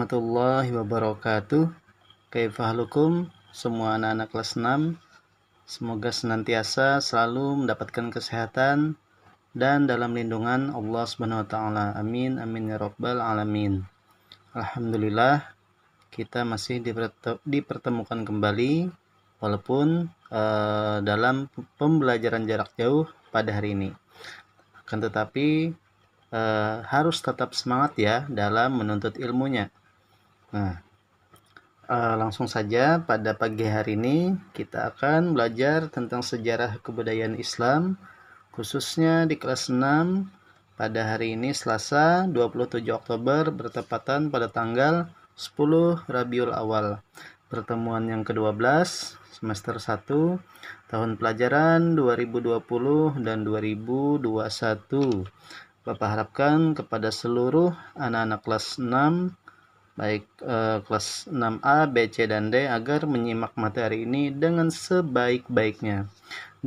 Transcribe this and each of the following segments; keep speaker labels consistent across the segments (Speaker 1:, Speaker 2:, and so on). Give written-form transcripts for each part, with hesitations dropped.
Speaker 1: warahmatullahi wabarakatuh. Kaifahalukum semua anak-anak kelas 6. Semoga senantiasa selalu mendapatkan kesehatan dan dalam lindungan Allah Subhanahu wa taala. Amin amin ya rabbal alamin. Alhamdulillah kita masih dipertemukan kembali walaupun dalam pembelajaran jarak jauh pada hari ini. Akan tetapi harus tetap semangat ya dalam menuntut ilmunya. Nah, langsung saja pada pagi hari ini kita akan belajar tentang sejarah kebudayaan Islam, khususnya di kelas 6 pada hari ini Selasa 27 Oktober bertepatan pada tanggal 10 Rabiul Awal. Pertemuan yang ke-12 semester 1 tahun pelajaran 2020 dan 2021. Bapak harapkan kepada seluruh anak-anak kelas 6 baik kelas 6A, B, C, dan D agar menyimak materi ini dengan sebaik-baiknya.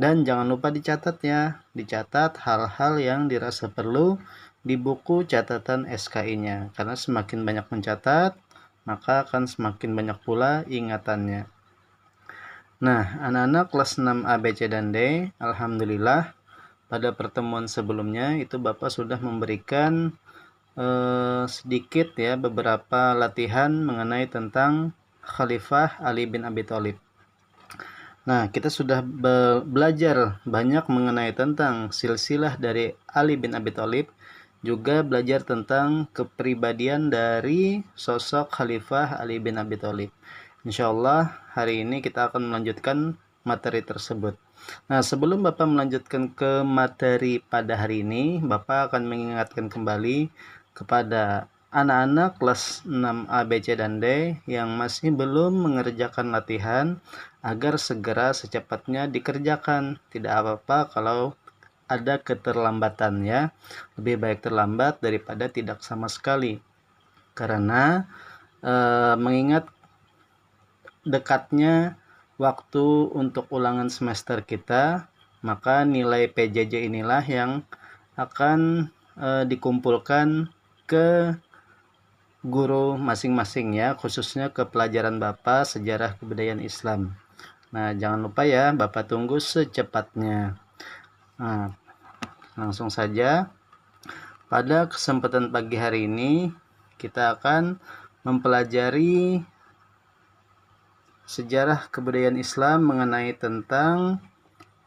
Speaker 1: Dan jangan lupa dicatat ya, dicatat hal-hal yang dirasa perlu di buku catatan SKI-nya. Karena semakin banyak mencatat, maka akan semakin banyak pula ingatannya. Nah, anak-anak kelas 6A, B, C, dan D, alhamdulillah pada pertemuan sebelumnya itu Bapak sudah memberikan sedikit ya beberapa latihan mengenai tentang Khalifah Ali bin Abi Thalib. Nah, kita sudah belajar banyak mengenai tentang silsilah dari Ali bin Abi Thalib, juga belajar tentang kepribadian dari sosok Khalifah Ali bin Abi Thalib. Insyaallah hari ini kita akan melanjutkan materi tersebut. Nah, sebelum Bapak melanjutkan ke materi pada hari ini, Bapak akan mengingatkan kembali kepada anak-anak kelas 6A, B, C, dan D yang masih belum mengerjakan latihan agar segera secepatnya dikerjakan. Tidak apa-apa kalau ada keterlambatan ya. Lebih baik terlambat daripada tidak sama sekali. Karena mengingat dekatnya waktu untuk ulangan semester kita, maka nilai PJJ inilah yang akan dikumpulkan ke guru masing-masing ya, khususnya ke pelajaran Bapak sejarah kebudayaan Islam. Nah, jangan lupa ya, Bapak tunggu secepatnya. Nah, langsung saja. Pada kesempatan pagi hari ini, kita akan mempelajari sejarah kebudayaan Islam mengenai tentang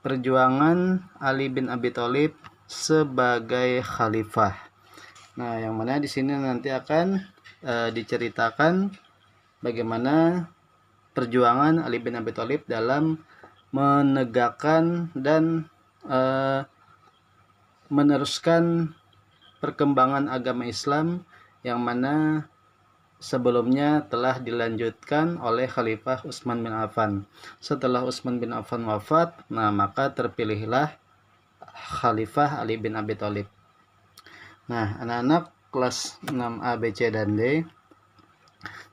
Speaker 1: perjuangan Ali bin Abi Thalib sebagai khalifah. Nah, yang mana di sini nanti akan diceritakan bagaimana perjuangan Ali bin Abi Thalib dalam menegakkan dan meneruskan perkembangan agama Islam yang mana sebelumnya telah dilanjutkan oleh Khalifah Utsman bin Affan. Setelah Utsman bin Affan wafat, nah maka terpilihlah Khalifah Ali bin Abi Thalib. Nah, anak-anak kelas 6A, B, C, dan D.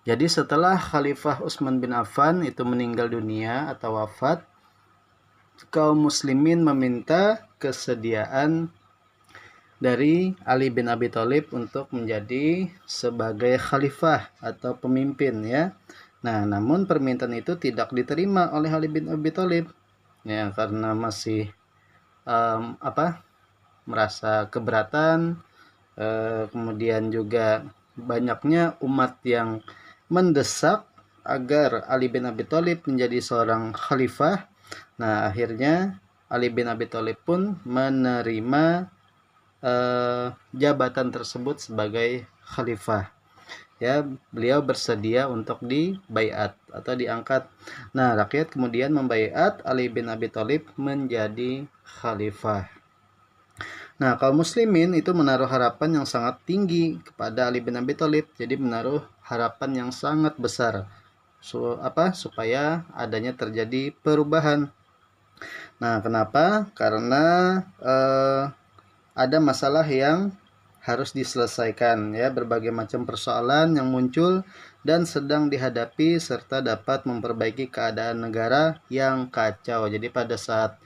Speaker 1: Jadi setelah Khalifah Utsman bin Affan itu meninggal dunia atau wafat, kaum muslimin meminta kesediaan dari Ali bin Abi Thalib untuk menjadi sebagai khalifah atau pemimpin ya. Nah, namun permintaan itu tidak diterima oleh Ali bin Abi Thalib ya, karena masih merasa keberatan, kemudian juga banyaknya umat yang mendesak agar Ali bin Abi Thalib menjadi seorang khalifah. Nah, akhirnya Ali bin Abi Thalib pun menerima jabatan tersebut sebagai khalifah ya. Beliau bersedia untuk dibaiat atau diangkat. Nah, rakyat kemudian membaiat Ali bin Abi Thalib menjadi khalifah. Nah, kaum muslimin itu menaruh harapan yang sangat tinggi kepada Ali bin Abi Thalib. Jadi menaruh harapan yang sangat besar supaya adanya terjadi perubahan. Nah, kenapa? Karena ada masalah yang harus diselesaikan ya, berbagai macam persoalan yang muncul dan sedang dihadapi serta dapat memperbaiki keadaan negara yang kacau. Jadi pada saat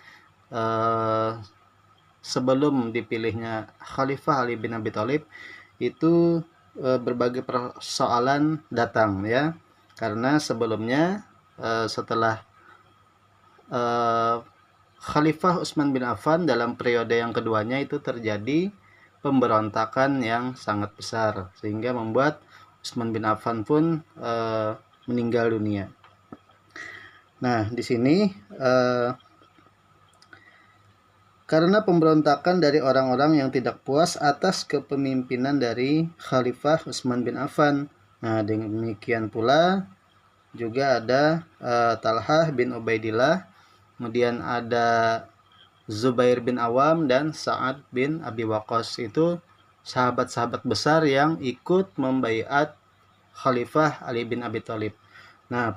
Speaker 1: sebelum dipilihnya Khalifah Ali bin Abi Thalib itu berbagai persoalan datang ya. Karena sebelumnya setelah Khalifah Utsman bin Affan dalam periode yang keduanya itu terjadi pemberontakan yang sangat besar sehingga membuat Utsman bin Affan pun meninggal dunia. Nah, di sini karena pemberontakan dari orang-orang yang tidak puas atas kepemimpinan dari Khalifah Utsman bin Affan. Nah, demikian pula juga ada Talhah bin Ubaidillah, kemudian ada Zubair bin Awam dan Sa'ad bin Abi Waqqas. Itu sahabat-sahabat besar yang ikut membaiat Khalifah Ali bin Abi Thalib. Nah,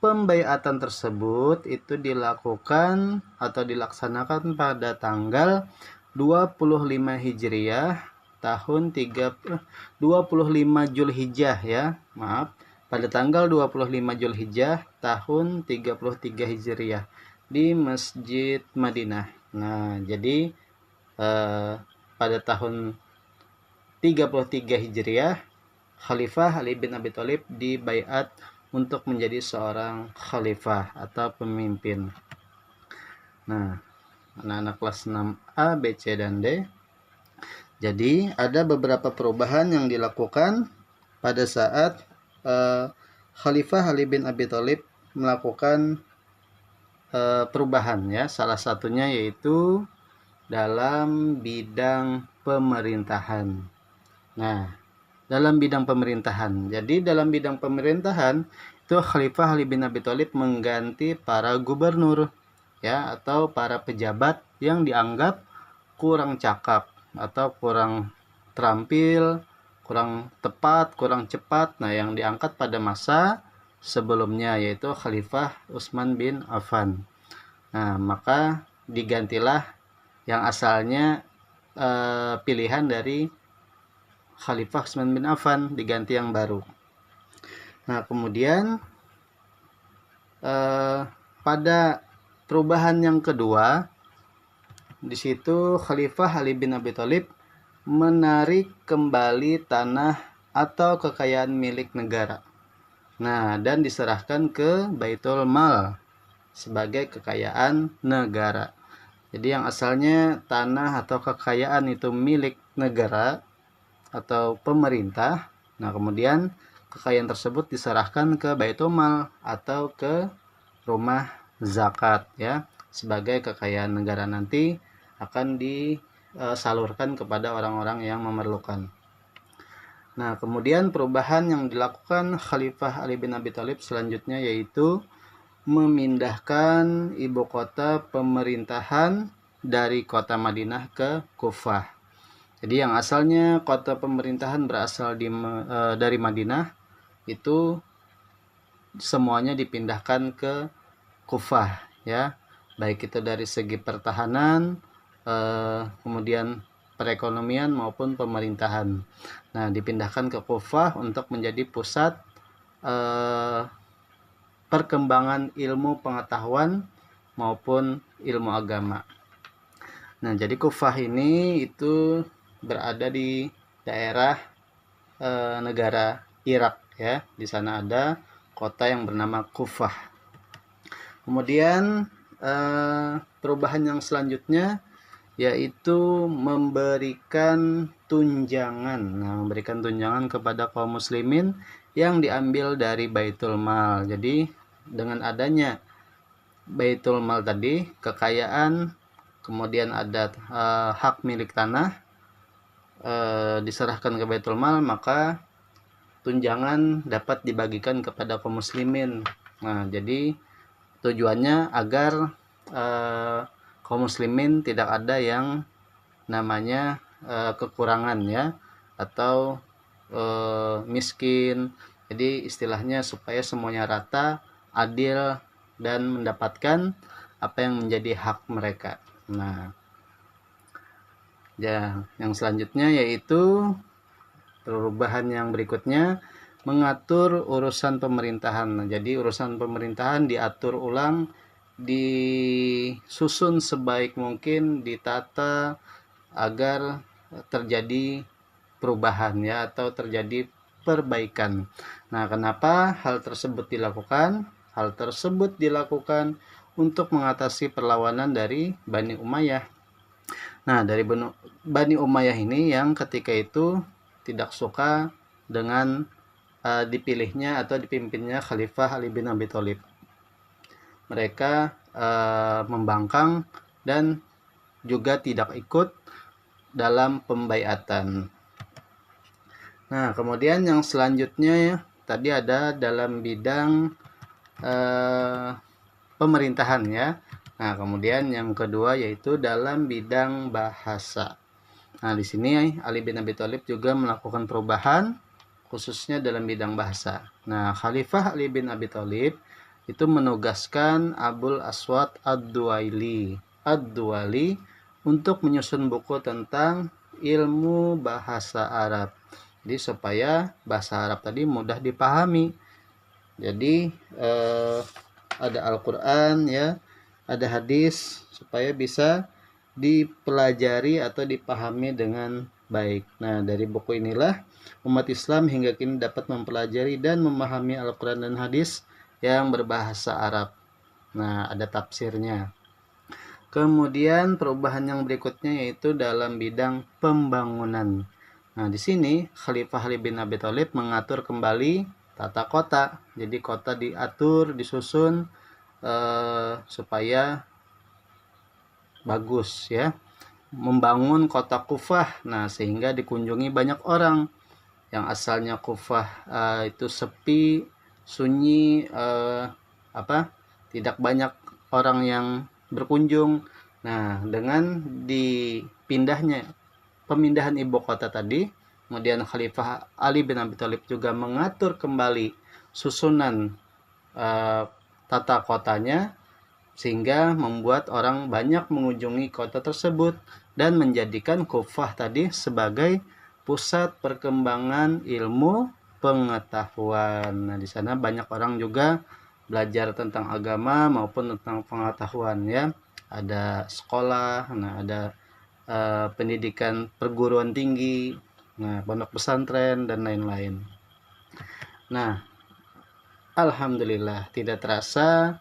Speaker 1: pembaiatan tersebut itu dilakukan atau dilaksanakan pada tanggal 25 Hijriah tahun 25 Zulhijjah ya. Maaf, pada tanggal 25 Zulhijjah tahun 33 Hijriah di Masjid Madinah. Nah, jadi pada tahun 33 Hijriah Khalifah Ali bin Abi Thalib dibaiat untuk menjadi seorang khalifah atau pemimpin. Nah, anak-anak kelas 6A, B, C, dan D. Jadi, ada beberapa perubahan yang dilakukan pada saat Khalifah Ali bin Abi Thalib melakukan perubahan ya. Salah satunya yaitu dalam bidang pemerintahan. Nah, dalam bidang pemerintahan. Jadi dalam bidang pemerintahan itu Khalifah Ali bin Abi Thalib mengganti para gubernur ya atau para pejabat yang dianggap kurang cakap atau kurang terampil, kurang tepat, kurang cepat. Nah, yang diangkat pada masa sebelumnya yaitu Khalifah Utsman bin Affan. Nah, maka digantilah yang asalnya pilihan dari Khalifah Utsman bin Affan, diganti yang baru. Nah, kemudian pada perubahan yang kedua, di situ Khalifah Ali bin Abi Thalib menarik kembali tanah atau kekayaan milik negara. Nah, dan diserahkan ke Baitul Mal sebagai kekayaan negara. Jadi yang asalnya tanah atau kekayaan itu milik negara atau pemerintah. Nah, kemudian kekayaan tersebut diserahkan ke Baitul Mal atau ke rumah zakat ya, sebagai kekayaan negara, nanti akan disalurkan kepada orang-orang yang memerlukan. Nah, kemudian perubahan yang dilakukan Khalifah Ali bin Abi Thalib selanjutnya yaitu memindahkan ibu kota pemerintahan dari kota Madinah ke Kufah. Jadi yang asalnya kota pemerintahan berasal dari Madinah itu semuanya dipindahkan ke Kufah ya, baik itu dari segi pertahanan, kemudian perekonomian maupun pemerintahan. Nah, dipindahkan ke Kufah untuk menjadi pusat perkembangan ilmu pengetahuan maupun ilmu agama. Nah, jadi Kufah ini itu berada di daerah negara Irak ya. Di sana ada kota yang bernama Kufah. Kemudian perubahan yang selanjutnya yaitu memberikan tunjangan. Nah, memberikan tunjangan kepada kaum muslimin yang diambil dari Baitul Mal. Jadi dengan adanya Baitul Mal tadi, kekayaan, kemudian ada hak milik tanah diserahkan ke Baitul Mal, maka tunjangan dapat dibagikan kepada kaum muslimin. Nah, jadi tujuannya agar kaum muslimin tidak ada yang namanya kekurangan ya, atau miskin. Jadi istilahnya supaya semuanya rata, adil, dan mendapatkan apa yang menjadi hak mereka. Nah, ya, yang selanjutnya yaitu perubahan yang berikutnya mengatur urusan pemerintahan. Nah, jadi urusan pemerintahan diatur ulang, disusun sebaik mungkin, ditata agar terjadi perubahan ya, atau terjadi perbaikan. Nah, kenapa hal tersebut dilakukan? Hal tersebut dilakukan untuk mengatasi perlawanan dari Bani Umayyah. Nah, dari Bani Umayyah ini yang ketika itu tidak suka dengan dipilihnya atau dipimpinnya Khalifah Ali bin Abi Thalib. Mereka membangkang dan juga tidak ikut dalam pembaiatan. Nah, kemudian yang selanjutnya ya, tadi ada dalam bidang pemerintahan ya. Nah, kemudian yang kedua yaitu dalam bidang bahasa. Nah, di sini Ali bin Abi Thalib juga melakukan perubahan khususnya dalam bidang bahasa. Nah, Khalifah Ali bin Abi Thalib itu menugaskan Abul Aswad Ad-Duwaili untuk menyusun buku tentang ilmu bahasa Arab. Jadi supaya bahasa Arab tadi mudah dipahami. Jadi ada Al-Quran ya, ada hadis supaya bisa dipelajari atau dipahami dengan baik. Nah, dari buku inilah umat Islam hingga kini dapat mempelajari dan memahami Al-Quran dan hadis yang berbahasa Arab. Nah, ada tafsirnya. Kemudian perubahan yang berikutnya yaitu dalam bidang pembangunan. Nah, di sini Khalifah Ali bin Abi Thalib mengatur kembali tata kota. Jadi kota diatur, disusun supaya bagus ya. Membangun kota Kufah. Nah, sehingga dikunjungi banyak orang. Yang asalnya Kufah itu sepi, sunyi, tidak banyak orang yang berkunjung. Nah, dengan pemindahan ibu kota tadi, kemudian Khalifah Ali bin Abi Thalib juga mengatur kembali susunan tata kotanya sehingga membuat orang banyak mengunjungi kota tersebut dan menjadikan Kufah tadi sebagai pusat perkembangan ilmu pengetahuan. Nah, di sana banyak orang juga belajar tentang agama maupun tentang pengetahuan ya. Ada sekolah, nah ada pendidikan perguruan tinggi, nah pondok pesantren dan lain-lain. Nah, alhamdulillah tidak terasa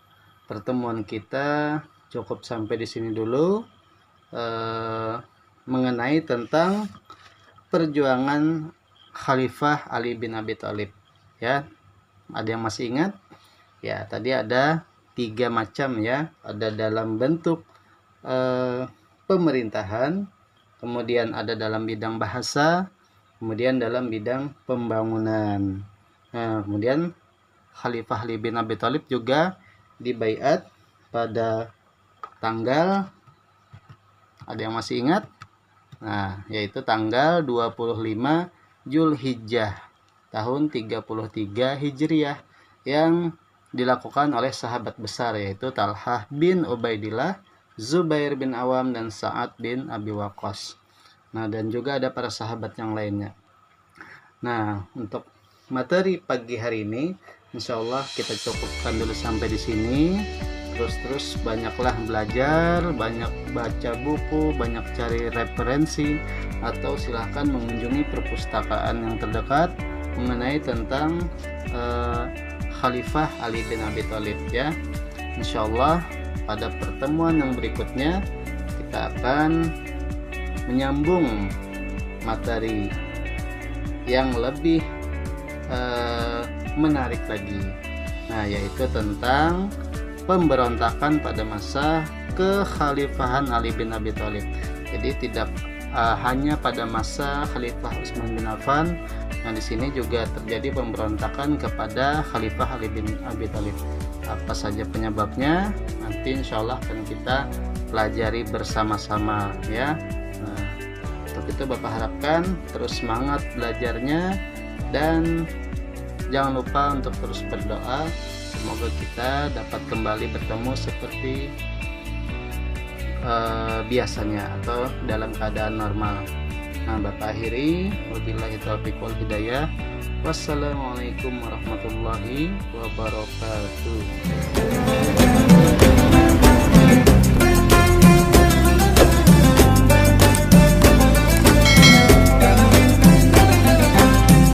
Speaker 1: pertemuan kita cukup sampai di sini dulu mengenai tentang perjuangan Khalifah Ali bin Abi Thalib ya. Ada yang masih ingat? Ya, tadi ada 3 macam ya. Ada dalam bentuk pemerintahan, kemudian ada dalam bidang bahasa, kemudian dalam bidang pembangunan. Nah, kemudian Khalifah Ali bin Abi Thalib juga dibaiat pada tanggal, ada yang masih ingat? Nah, yaitu tanggal 25 Zulhijjah tahun 33 Hijriah yang dilakukan oleh sahabat besar yaitu Talhah bin Ubaidillah, Zubair bin Awam, dan Sa'ad bin Abi Waqqas. Nah, dan juga ada para sahabat yang lainnya. Nah, untuk materi pagi hari ini insyaallah kita cukupkan dulu sampai di sini. Terus banyaklah belajar, banyak baca buku, banyak cari referensi, atau silahkan mengunjungi perpustakaan yang terdekat mengenai tentang Khalifah Ali bin Abi Thalib ya. Insyaallah pada pertemuan yang berikutnya kita akan menyambung materi yang lebih menarik lagi. Nah, yaitu tentang pemberontakan pada masa kekhalifahan Ali bin Abi Thalib. Jadi tidak hanya pada masa Khalifah Utsman bin Affan. Nah, di sini juga terjadi pemberontakan kepada Khalifah Ali bin Abi Thalib. Apa saja penyebabnya? Nanti insyaallah akan kita pelajari bersama-sama ya. Nah, untuk itu Bapak harapkan terus semangat belajarnya dan jangan lupa untuk terus berdoa. Semoga kita dapat kembali bertemu seperti biasanya atau dalam keadaan normal. Nah, Bapak akhiri, wabillahi taufiq wal hidayah. Wassalamualaikum warahmatullahi wabarakatuh.